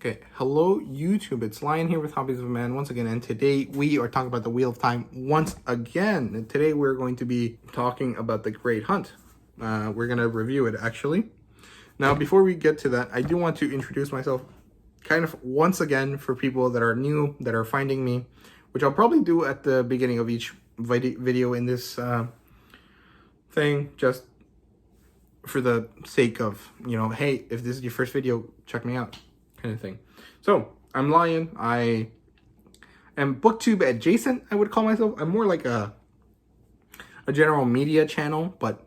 Okay, hello YouTube, it's Lion here with Hobbies of a Man once again, and today we are talking about the Wheel of Time once again. And today we're going to be talking about The Great Hunt. We're going to review it actually. Now before we get to that, I do want to introduce myself kind of once again for people that are new, that are finding me, which I'll probably do at the beginning of each video in this thing, just for the sake of, you know, hey, if this is your first video, check me out. Kind of thing. So I'm Lion. I am Booktube adjacent, I would call myself. I'm more like a general media channel, but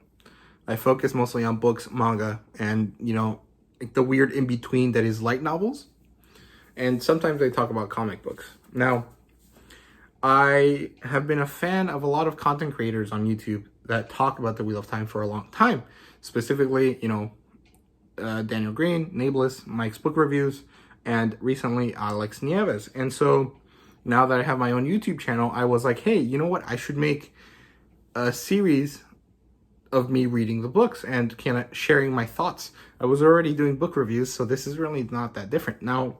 I focus mostly on books, manga, and, you know, like the weird in between that is light novels. And sometimes I talk about comic books. Now, I have been a fan of a lot of content creators on YouTube that talk about the Wheel of Time for a long time. Specifically, you know, Daniel Green, Nameless, Mike's book reviews, and recently Alex Nieves. And so now that I have my own YouTube channel, I was like, hey, you know what? I should make a series of me reading the books and kind of sharing my thoughts. I was already doing book reviews, so this is really not that different. Now,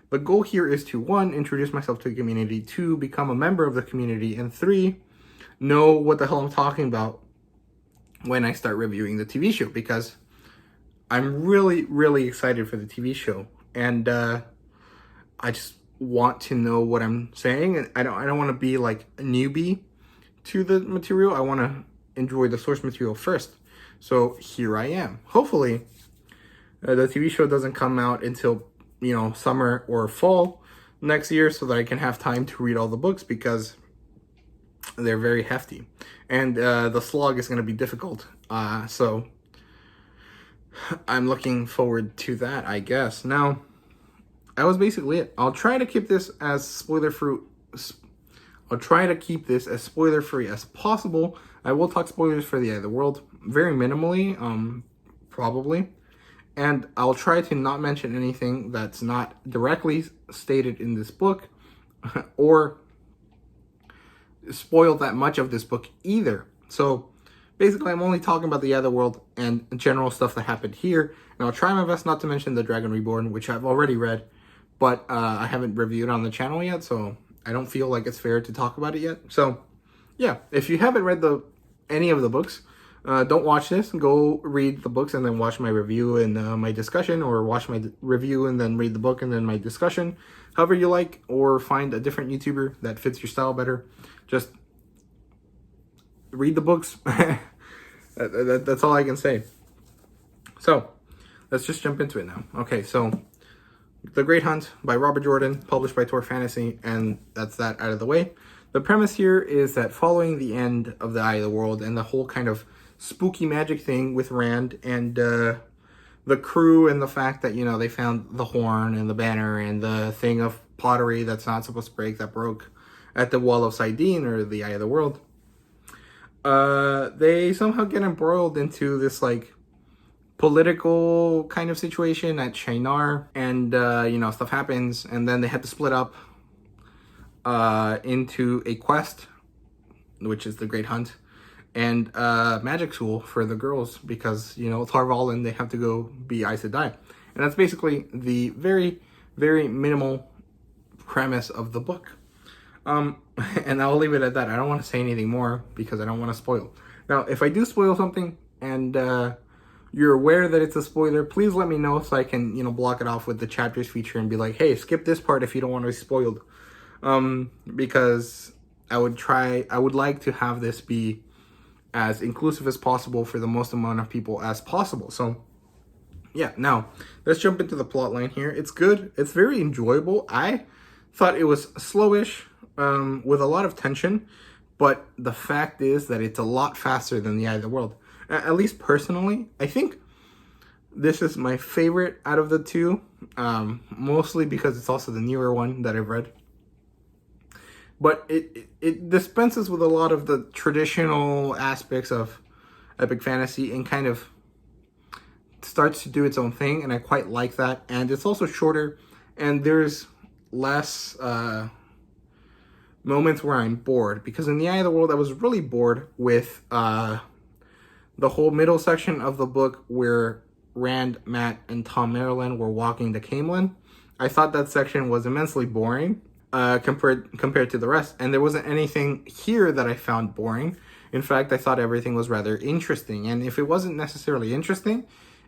the goal here is to, 1, introduce myself to the community, 2, become a member of the community, and 3, know what the hell I'm talking about when I start reviewing the TV show, because I'm really, really excited for the TV show, and I just want to know what I'm saying, and I don't want to be like a newbie to the material. I want to enjoy the source material first. So here I am. Hopefully, the TV show doesn't come out until, you know, summer or fall next year, so that I can have time to read all the books, because they're very hefty, and the slog is going to be difficult. So I'm looking forward to that, I guess. Now, that was basically it. I'll try to keep this as spoiler-free. I'll try to keep this as spoiler-free as possible. I will talk spoilers for the Eye of the World very minimally, probably. And I'll try to not mention anything that's not directly stated in this book, or spoil that much of this book either. So basically, I'm only talking about the Other World and general stuff that happened here. And I'll try my best not to mention The Dragon Reborn, which I've already read, but I haven't reviewed on the channel yet, so I don't feel like it's fair to talk about it yet. So, yeah, if you haven't read any of the books, don't watch this. Go read the books and then watch my review and my discussion, or watch my review and then read the book and then my discussion. However you like, or find a different YouTuber that fits your style better. Just read the books. That's all I can say. So, let's just jump into it now. Okay, so The Great Hunt by Robert Jordan, published by Tor Fantasy, and that's that out of the way. The premise here is that following the end of the Eye of the World and the whole kind of spooky magic thing with Rand and the crew, and the fact that, you know, they found the horn and the banner and the thing of pottery that's not supposed to break that broke at the Wall of Sidene, or the Eye of the World, they somehow get embroiled into this, like, political kind of situation at Shinar, and, you know, stuff happens, and then they had to split up into a quest, which is the Great Hunt, and magic school for the girls, because, you know, Tarval, and they have to go be Aes Sedai. And that's basically the very, very minimal premise of the book. And I'll leave it at that. I don't want to say anything more because I don't want to spoil. Now, if I do spoil something and you're aware that it's a spoiler, please let me know so I can, you know, block it off with the chapters feature and be like, hey, skip this part if you don't want to be spoiled. Because I would like to have this be as inclusive as possible for the most amount of people as possible. So, yeah, now, let's jump into the plot line here. It's good. It's very enjoyable. I thought it was slowish, with a lot of tension, but the fact is that it's a lot faster than the Eye of the World. At least personally, I think this is my favorite out of the two, mostly because it's also the newer one that I've read. But it dispenses with a lot of the traditional aspects of epic fantasy and kind of starts to do its own thing, and I quite like that. And it's also shorter, and there's less moments where I'm bored, because in the Eye of the World I was really bored with the whole middle section of the book where Rand, Matt, and Tom Maryland were walking to Camelin. I thought that section was immensely boring compared to the rest. And there wasn't anything here that I found boring. In fact, I thought everything was rather interesting. And if it wasn't necessarily interesting,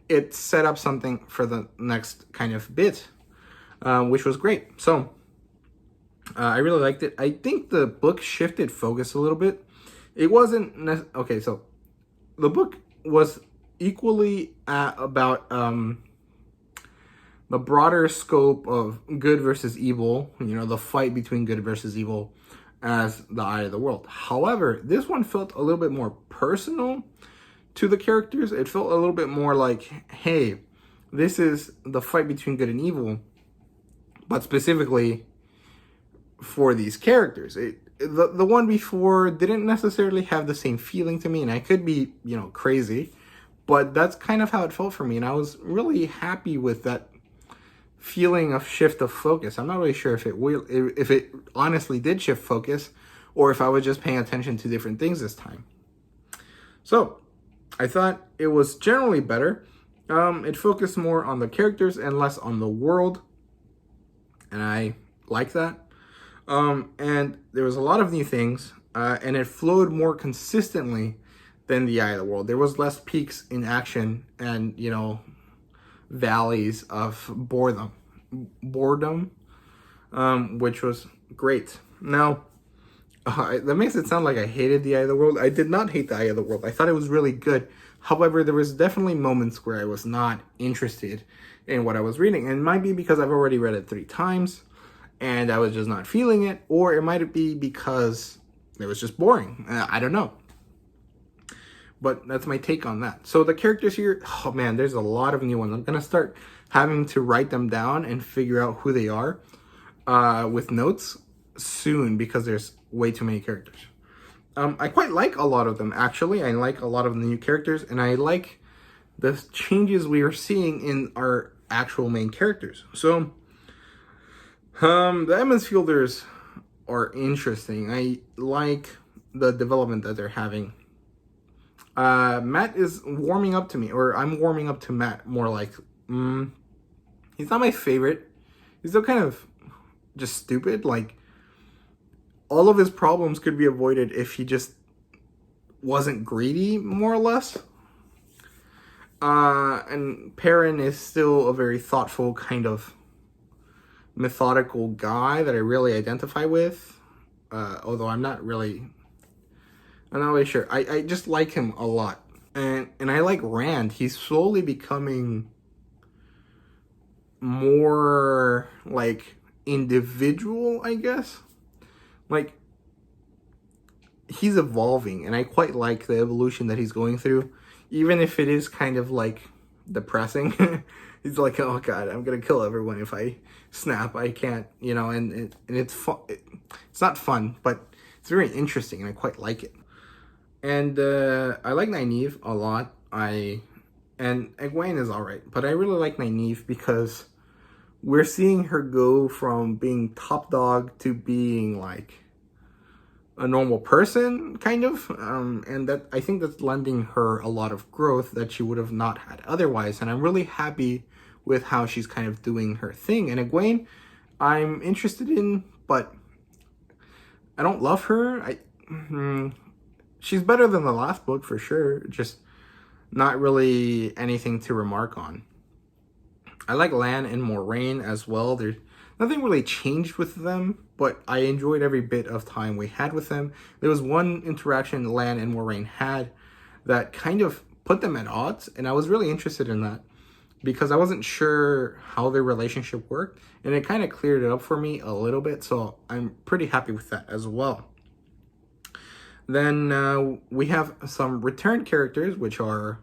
it set up something for the next kind of bit, which was great. So I really liked it. I think the book shifted focus a little bit. It wasn't okay. So the book was equally about the broader scope of good versus evil, the fight between good versus evil, as the Eye of the World. However, this one felt a little bit more personal to the characters. It felt a little bit more like, hey, this is the fight between good and evil, but specifically for these characters. The one before didn't necessarily have the same feeling to me, and I could be, crazy, but that's kind of how it felt for me, and I was really happy with that feeling of shift of focus. I'm not really sure if it honestly did shift focus, or if I was just paying attention to different things this time. So I thought it was generally better. It focused more on the characters and less on the world, and I like that. And there was a lot of new things, and it flowed more consistently than the Eye of the World. There was less peaks in action and, valleys of boredom, which was great. Now, that makes it sound like I hated the Eye of the World. I did not hate the Eye of the World. I thought it was really good. However, there was definitely moments where I was not interested in what I was reading. And it might be because I've already read it 3 times and I was just not feeling it, or it might be because it was just boring. I don't know. But that's my take on that. So the characters here, oh man, there's a lot of new ones. I'm going to start having to write them down and figure out who they are with notes soon, because there's way too many characters. I quite like a lot of them, actually. I like a lot of the new characters, and I like the changes we are seeing in our actual main characters. So the Emmons Fielders are interesting. I like the development that they're having. Matt is warming up to me, or I'm warming up to Matt more like, he's not my favorite. He's still kind of just stupid. Like, all of his problems could be avoided if he just wasn't greedy, more or less. And Perrin is still a very thoughtful, kind of methodical guy that I really identify with. Although I'm not really sure. I just like him a lot. And I like Rand. He's slowly becoming more like individual, I guess. Like, he's evolving, and I quite like the evolution that he's going through, even if it is kind of like depressing. He's like, oh god, I'm gonna kill everyone if I snap. I can't, and it's fun. It's not fun, but it's very interesting, and I quite like it. And I like Nynaeve a lot. And Egwene is alright, but I really like Nynaeve because we're seeing her go from being top dog to being like a normal person, kind of. And that, I think that's lending her a lot of growth that she would have not had otherwise. And I'm really happy with how she's kind of doing her thing. And Egwene, I'm interested in, but I don't love her. She's better than the last book for sure. Just not really anything to remark on. I like Lan and Moraine as well. There's nothing really changed with them, but I enjoyed every bit of time we had with them. There was one interaction Lan and Moraine had that kind of put them at odds, and I was really interested in that because I wasn't sure how their relationship worked, and it kind of cleared it up for me a little bit, so I'm pretty happy with that as well. Then we have some return characters, which are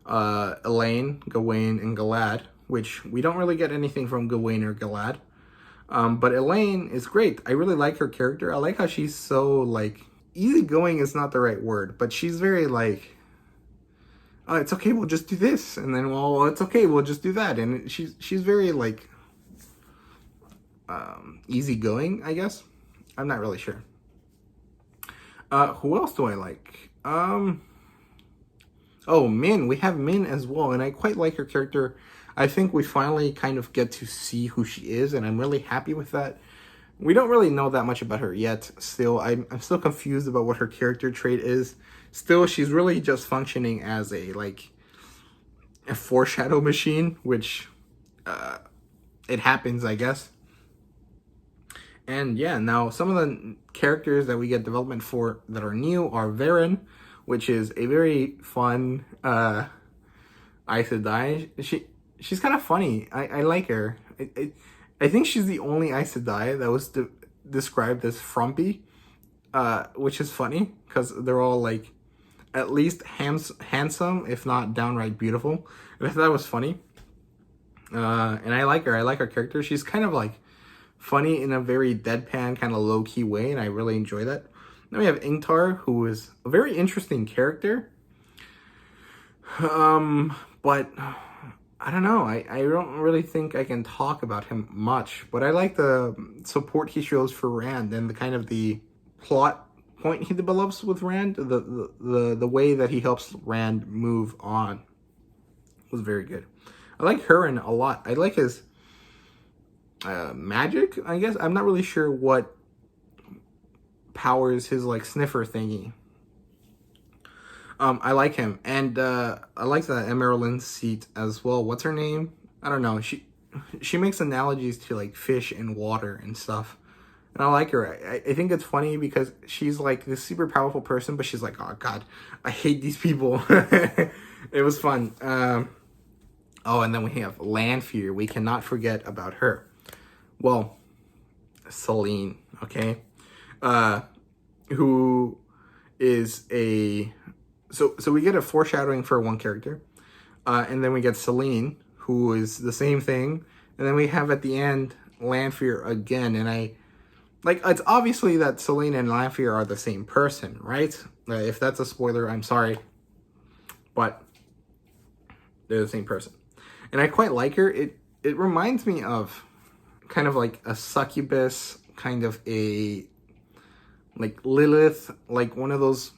Elaine, Gawain, and Galad, which we don't really get anything from Gawain or Galad. But Elaine is great. I really like her character. I like how she's so, like, easygoing is not the right word, but she's very, like, oh, it's okay, we'll just do this. And then, well, it's okay, we'll just do that. And she's very, like, easygoing, I guess. I'm not really sure. Who else do I like? Oh, Min. We have Min as well, and I quite like her character. I think we finally kind of get to see who she is, and I'm really happy with that. We don't really know that much about her yet. Still, I'm still confused about what her character trait is. Still, she's really just functioning as a foreshadow machine, which it happens, I guess. And yeah, now some of the characters that we get development for that are new are Varen, which is a very fun Aes Sedai. She's kind of funny. I like her. I think she's the only Aes Sedai that was described as frumpy, which is funny because they're all like at least handsome, if not downright beautiful. And I thought that was funny. And I like her. I like her character. She's kind of like funny in a very deadpan, kind of low-key way, and I really enjoy that. Then we have Ingtar, who is a very interesting character. But I don't know. I don't really think I can talk about him much, but I like the support he shows for Rand and the kind of the plot point he develops with Rand. The way that he helps Rand move on was very good. I like Hurin a lot. I like his magic, I guess. I'm not really sure what powers his like sniffer thingy. I like him, and I like the Emerald seat as well. What's her name? I don't know. She makes analogies to like fish and water and stuff, and I like her. I think it's funny because she's like this super powerful person, but she's like, oh god, I hate these people. It was fun. Oh, and then we have Lanfear. We cannot forget about her. Well, Selene, okay, who is a so we get a foreshadowing for one character, and then we get Selene, who is the same thing, and then we have at the end Lanfear again, and it's obviously that Selene and Lanfear are the same person, right? If that's a spoiler, I'm sorry, but they're the same person, and I quite like her. It reminds me of kind of like a succubus, kind of a like Lilith, like one of those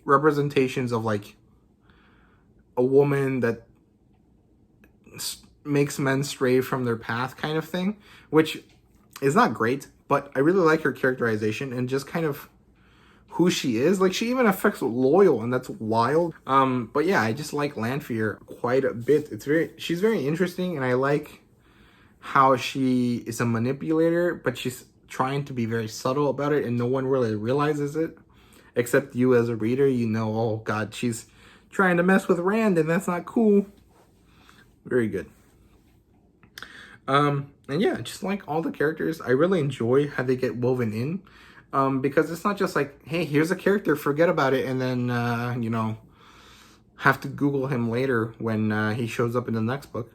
representations of like a woman that makes men stray from their path kind of thing, which is not great, but I really like her characterization and just kind of who she is. Like, she even affects Loyal, and that's wild. But yeah, I just like Lanfear quite a bit. She's very interesting, and I like how she is a manipulator, but she's trying to be very subtle about it, and no one really realizes it, except you as a reader. You know, oh god, she's trying to mess with Rand, and that's not cool. Very good. And yeah, just like all the characters, I really enjoy how they get woven in, because it's not just like, hey, here's a character, forget about it, and then have to Google him later when he shows up in the next book.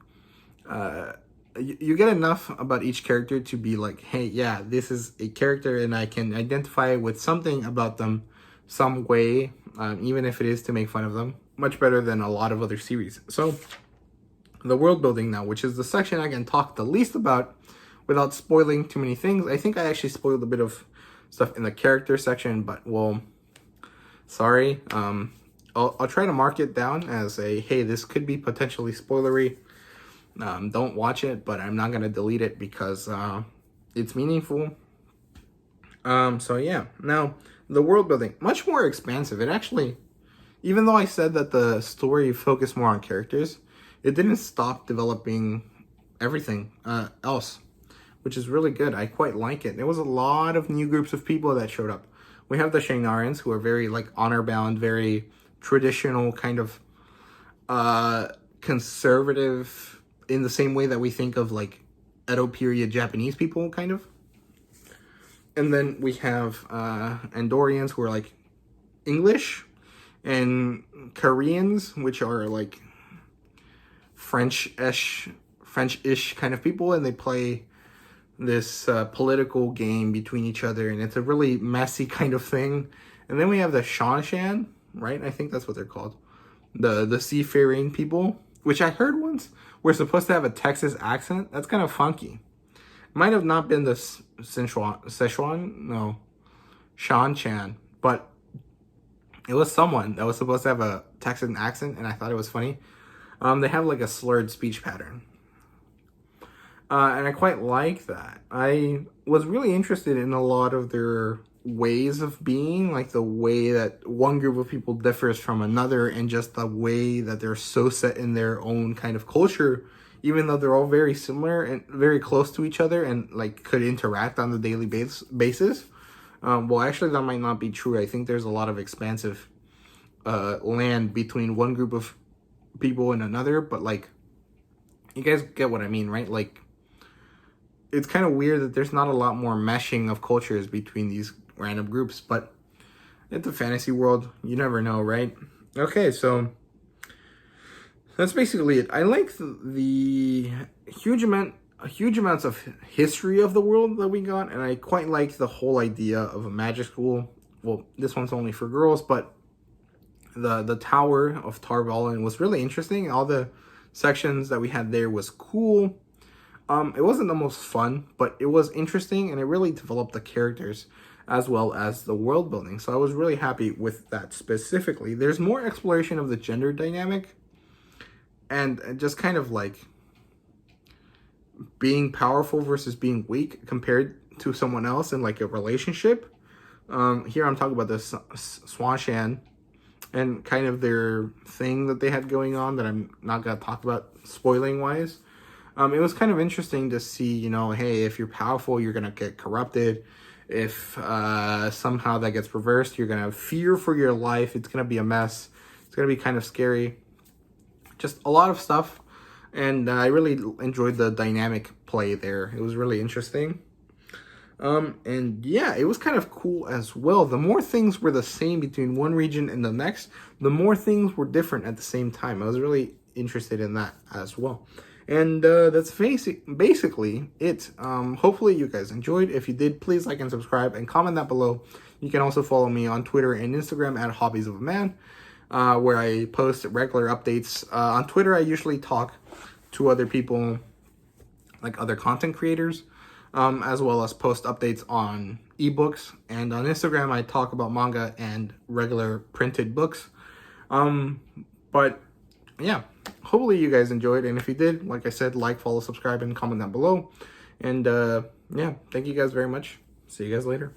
You get enough about each character to be like, hey, yeah, this is a character and I can identify with something about them some way, even if it is to make fun of them. Much better than a lot of other series. So, the world building now, which is the section I can talk the least about without spoiling too many things. I think I actually spoiled a bit of stuff in the character section, but, well, sorry. I'll try to mark it down as a, hey, this could be potentially spoilery. Don't watch it, but I'm not going to delete it because it's meaningful. So yeah, now the world building, much more expansive. It actually, even though I said that the story focused more on characters, it didn't stop developing everything else, which is really good. I quite like it. There was a lot of new groups of people that showed up. We have the Shaynarians, who are very like honor-bound, very traditional, kind of conservative, in the same way that we think of like Edo period Japanese people, kind of. And then we have Andorians, who are like English, and Koreans, which are like French-ish kind of people, and they play this political game between each other, and it's a really messy kind of thing. And then we have the Shanshan, right? I think that's what they're called. The seafaring people, which I heard once were supposed to have a Texas accent. That's kind of funky. Might have not been the Shan Chan, but it was someone that was supposed to have a Texan accent, and I thought it was funny. They have like a slurred speech pattern. And I quite like that. I was really interested in a lot of their ways of being, like the way that one group of people differs from another, and just the way that they're so set in their own kind of culture, even though they're all very similar and very close to each other and like could interact on the daily basis. Well, actually, that might not be true. I think there's a lot of expansive land between one group of people and another, but like, you guys get what I mean, right? Like, it's kind of weird that there's not a lot more meshing of cultures between these random groups, but it's a fantasy world. You never know, right? Okay, so that's basically it. I like the huge amounts of history of the world that we got, and I quite like the whole idea of a magic school. Well, this one's only for girls, but the Tower of Tarvalin was really interesting. All the sections that we had there was cool. It wasn't the most fun, but it was interesting, and it really developed the characters as well as the world building. So I was really happy with that specifically. There's more exploration of the gender dynamic and just kind of like being powerful versus being weak compared to someone else in like a relationship. Here I'm talking about the Swanshan and kind of their thing that they had going on that I'm not going to talk about spoiling wise. It was kind of interesting to see, you know, hey, if you're powerful, you're going to get corrupted. If somehow that gets reversed, you're going to fear for your life. It's going to be a mess. It's going to be kind of scary. Just a lot of stuff. And I really enjoyed the dynamic play there. It was really interesting. And yeah, it was kind of cool as well. The more things were the same between one region and the next, the more things were different at the same time. I was really interested in that as well. And that's basically it. Hopefully you guys enjoyed. If you did, please like and subscribe and comment that below. You can also follow me on Twitter and Instagram at Hobbies of a Man, where I post regular updates. On Twitter, I usually talk to other people, like other content creators, as well as post updates on ebooks. And on Instagram, I talk about manga and regular printed books. But yeah, hopefully you guys enjoyed. And if you did, like I said, like, follow, subscribe, and comment down below. And yeah, thank you guys very much. See you guys later.